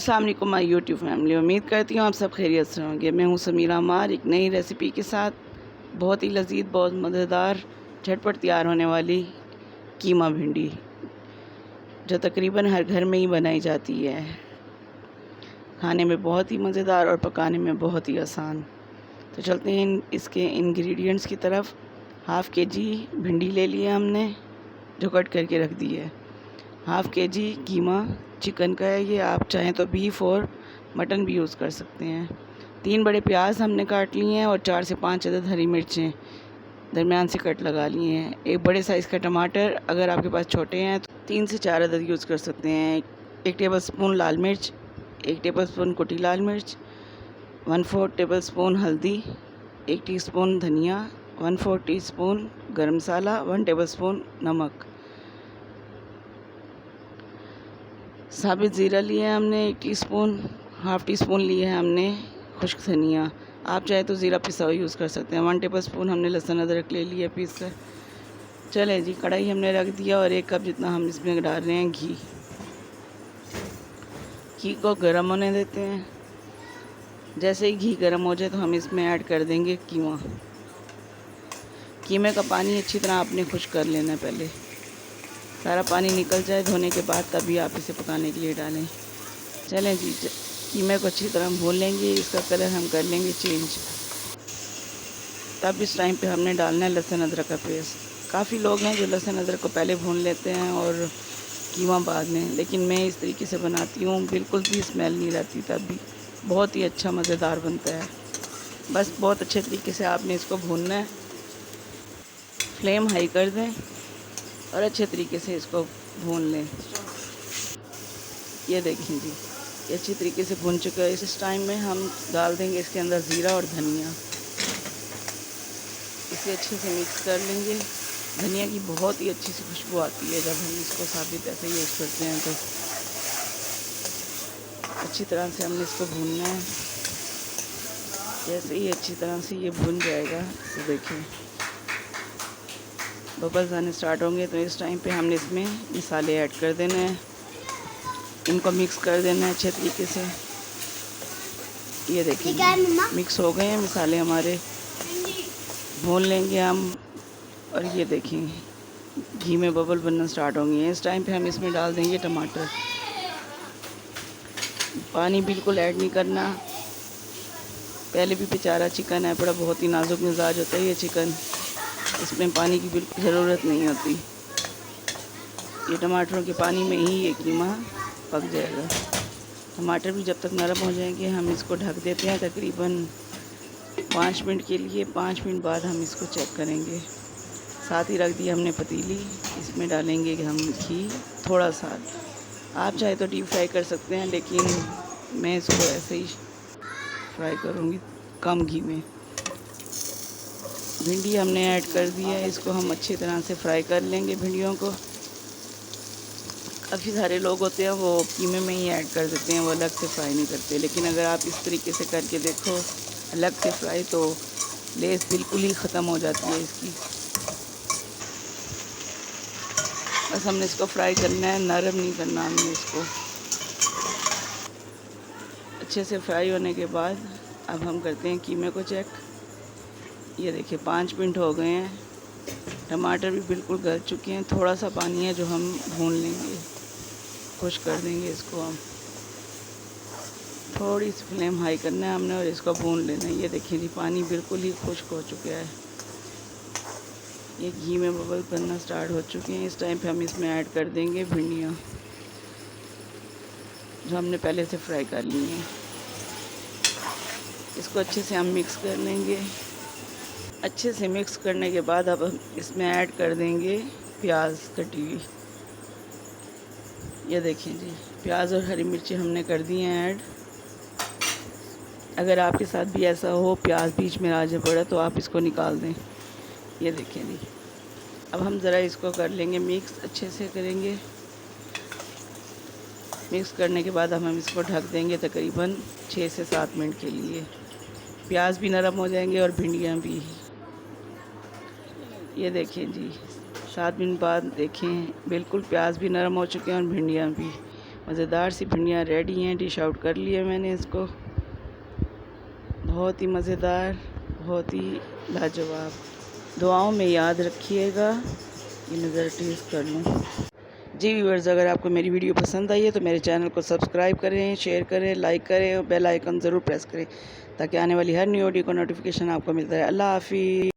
अस्सलाम वालेकुम my YouTube family. उम्मीद करती हूँ आप सब खैरियत से होंगे। मैं हूँ समीरा मार, एक नई रेसिपी के साथ। बहुत ही लजीज, बहुत मज़ेदार, झटपट तैयार होने वाली कीमा भिंडी, जो तकरीबन हर घर में ही बनाई जाती है। खाने में बहुत ही मज़ेदार और पकाने में बहुत ही आसान। तो चलते हैं इसके इंग्रेडिएंट्स की तरफ। हाफ़ के-जी भिंडी ले लिया हमने, जो कट करके रख दी है। हाफ़ के-जी कीमा चिकन का है ये, आप चाहें तो बीफ और मटन भी यूज़ कर सकते हैं। 3 बड़े प्याज हमने काट लिए हैं और 4 से 5 अदद हरी मिर्चें दरमियान से कट लगा लिए हैं। एक बड़े साइज़ का टमाटर, अगर आपके पास छोटे हैं तो 3 से 4 अदद यूज़ कर सकते हैं। 1 टेबलस्पून लाल मिर्च, 1 टेबलस्पून कुटी लाल मिर्च, 1/4 टेबलस्पून हल्दी, 1 टीस्पून धनिया, 1/4 टीस्पून गरम मसाला, 1 टेबलस्पून नमक। साबित ज़ीरा लिए हैं हमने 1 टीस्पून, हाफ़ टी स्पून लिए हैं हमने खुश्क धनिया। आप चाहे तो ज़ीरा पिसा हुआ यूज़ कर सकते हैं। 1 टेबलस्पून हमने लहसुन अदरक ले लिया पीस कर। चले जी, कढ़ाई हमने रख दिया और 1 कप जितना हम इसमें डाल रहे हैं घी। घी को गर्म होने देते हैं। जैसे ही घी गर्म हो जाए तो हम इसमें ऐड कर देंगे कीमा। कीमे का पानी अच्छी तरह आपने खुश्क कर लेना है। पहले सारा पानी निकल जाए धोने के बाद, तभी आप इसे पकाने के लिए डालें। चलें जी, कीमे को अच्छी तरह भून लेंगे। इसका कलर हम कर लेंगे चेंज। तब इस टाइम पे हमने डालना है लहसुन अदरक का पेस्ट। काफ़ी लोग हैं जो लहसुन अदरक को पहले भून लेते हैं और कीमा बाद में, लेकिन मैं इस तरीके से बनाती हूँ, बिल्कुल भी स्मेल नहीं रहती, तब भी बहुत ही अच्छा मज़ेदार बनता है। बस बहुत अच्छे तरीके से आपने इसको भूनना है। फ्लेम हाई कर दें और अच्छे तरीके से इसको भून लें। ये देखें जी, ये अच्छी तरीके से भून चुका है। इस टाइम में हम डाल देंगे इसके अंदर ज़ीरा और धनिया। इसे अच्छे से मिक्स कर लेंगे। धनिया की बहुत ही अच्छी सी खुशबू आती है जब हम इसको साबित ऐसे यूज़ करते हैं। तो अच्छी तरह से हमने इसको भूनना है। जैसे ही अच्छी तरह से ये भून जाएगा तो देखें बबल्स आने स्टार्ट होंगे, तो इस टाइम पे हमने इसमें मसाले ऐड कर देने हैं। इनको मिक्स कर देना है अच्छे तरीके से। ये देखिए मिक्स हो गए हैं मसाले हमारे। भून लेंगे हम। और ये देखें घी में बबल बनना स्टार्ट होंगे। इस टाइम पे हम इसमें डाल देंगे टमाटर। पानी बिल्कुल ऐड नहीं करना। पहले भी बेचारा चिकन है, बड़ा बहुत ही नाजुक मिजाज होता है ये चिकन, इसमें पानी की बिल्कुल ज़रूरत नहीं होती। ये टमाटरों के पानी में ही ये कीमा पक जाएगा। टमाटर भी जब तक नरम हो जाएंगे हम इसको ढक देते हैं तकरीबन 5 मिनट के लिए। 5 मिनट बाद हम इसको चेक करेंगे। साथ ही रख दी हमने पतीली, इसमें डालेंगे हम घी थोड़ा सा। आप चाहे तो डीप फ्राई कर सकते हैं, लेकिन मैं इसको ऐसे ही फ्राई करूँगी कम घी में। भिंडी हमने ऐड कर दी है, इसको हम अच्छी तरह से फ्राई कर लेंगे भिंडियों को। काफ़ी सारे लोग होते हैं वो कीमे में ही ऐड कर देते हैं, वो अलग से फ्राई नहीं करते। लेकिन अगर आप इस तरीके से करके देखो अलग से फ्राई, तो लेस बिल्कुल ही ख़त्म हो जाती है इसकी। बस हमने इसको फ्राई करना है, नरम नहीं करना हमने इसको। अच्छे से फ्राई होने के बाद अब हम करते हैं कीमे को चेक। ये देखिए 5 मिनट हो गए हैं। टमाटर भी बिल्कुल गल चुके हैं। थोड़ा सा पानी है जो हम भून लेंगे, खुश्क कर देंगे इसको हम। थोड़ी सी फ्लेम हाई करना है हमने और इसको भून लेना है। ये देखिए जी पानी बिल्कुल ही खुश्क हो चुका है। ये घी में बबल बनना स्टार्ट हो चुके हैं। इस टाइम पे हम इसमें ऐड कर देंगे भिंडियाँ जो हमने पहले से फ्राई कर ली हैं। इसको अच्छे से हम मिक्स कर लेंगे। अच्छे से मिक्स करने के बाद अब हम इसमें ऐड कर देंगे प्याज कटी हुई। ये देखिए जी प्याज और हरी मिर्ची हमने कर दी हैं ऐड। अगर आपके साथ भी ऐसा हो प्याज बीच में आ जाए पड़ा, तो आप इसको निकाल दें। ये देखिए जी, अब हम ज़रा इसको कर लेंगे मिक्स, अच्छे से करेंगे। मिक्स करने के बाद हम इसको ढक देंगे तकरीबन 6 से 7 मिनट के लिए। प्याज भी नरम हो जाएंगे और भिंडियाँ भी। ये देखें जी 7 मिनट बाद देखें बिल्कुल प्याज भी नरम हो चुके हैं और भिंडियाँ भी। मज़ेदार सी भिंडियाँ रेडी हैं। डिश आउट कर लिया मैंने इसको। बहुत ही मज़ेदार, बहुत ही लाजवाब। दुआओं में याद रखिएगा। ये नज़र टेस्ट कर लूँ। जी व्यूअर्स, अगर आपको मेरी वीडियो पसंद आई है तो मेरे चैनल को सब्सक्राइब करें, शेयर करें, लाइक करें और बेल आइकन ज़रूर प्रेस करें ताकि आने वाली हर न्यू वीडियो का नोटिफिकेशन आपको मिलता है। अल्लाह हाफ़िज़।